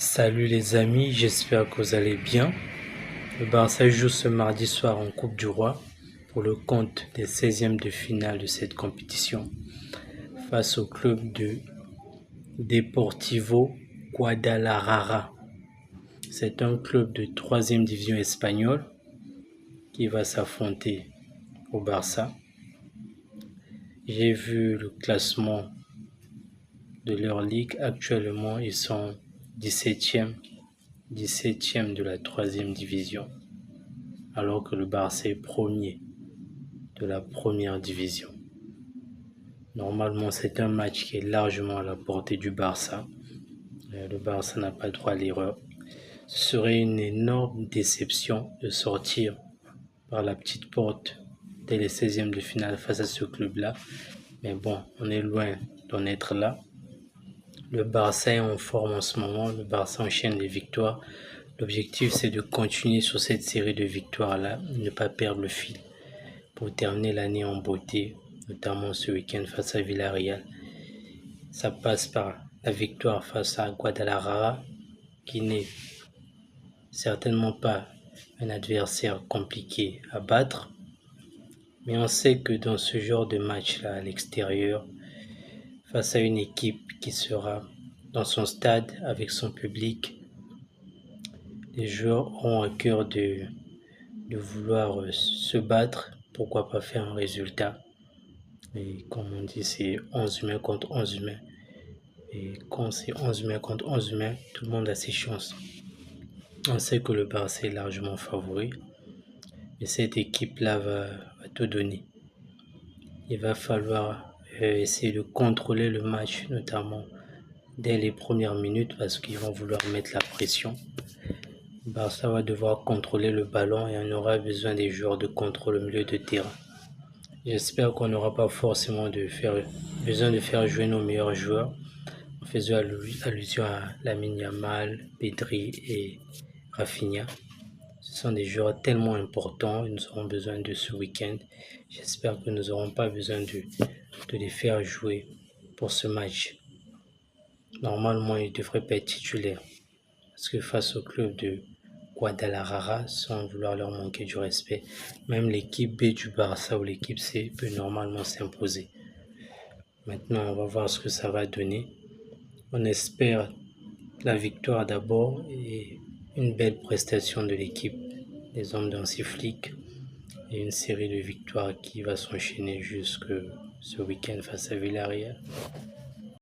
Salut les amis, j'espère que vous allez bien. Le Barça joue ce mardi soir en Coupe du Roi pour le compte des 16e de finale de cette compétition face au club de Deportivo Guadalajara. C'est un club de 3e division espagnole qui va s'affronter au Barça. J'ai vu le classement de leur ligue. Actuellement, ils sont 17e de la 3e division, alors que le Barça est premier de la première division. Normalement, c'est un match qui est largement à la portée du Barça. Le Barça n'a pas droit à l'erreur. Ce serait une énorme déception de sortir par la petite porte dès les 16e de finale face à ce club-là. Mais bon, on est loin d'en être là. Le Barça est en forme en ce moment. Le Barça enchaîne les victoires. L'objectif, c'est de continuer sur cette série de victoires-là, ne pas perdre le fil pour terminer l'année en beauté, notamment ce week-end face à Villarreal. Ça passe par la victoire face à Guadalajara, qui n'est certainement pas un adversaire compliqué à battre. Mais on sait que dans ce genre de match-là, à l'extérieur, face à une équipe qui sera dans son stade avec son public, les joueurs auront à cœur de vouloir se battre, pourquoi pas faire un résultat. Et comme on dit, c'est 11 humains contre 11 humains. Et quand c'est 11 humains contre 11 humains, tout le monde a ses chances. On sait que le Barça est largement favori, mais cette équipe-là va tout donner. Il va falloir essayer de contrôler le match, notamment dès les premières minutes, parce qu'ils vont vouloir mettre la pression. Le Barça va devoir contrôler le ballon et on aura besoin des joueurs de contrôle au milieu de terrain. J'espère qu'on n'aura pas forcément besoin de faire jouer nos meilleurs joueurs. On faisait allusion à Lamine Yamal, Pedri et Rafinha. Ce sont des joueurs tellement importants et nous aurons besoin de ce week-end. J'espère que nous n'aurons pas besoin de les faire jouer pour ce match. Normalement, ils ne devraient pas être titulaires. Parce que face au club de Guadalajara, sans vouloir leur manquer du respect, même l'équipe B du Barça ou l'équipe C peut normalement s'imposer. Maintenant, on va voir ce que ça va donner. On espère la victoire d'abord et une belle prestation de l'équipe des hommes d'Hansi Flick et une série de victoires qui va s'enchaîner jusque ce week-end face à Villarreal.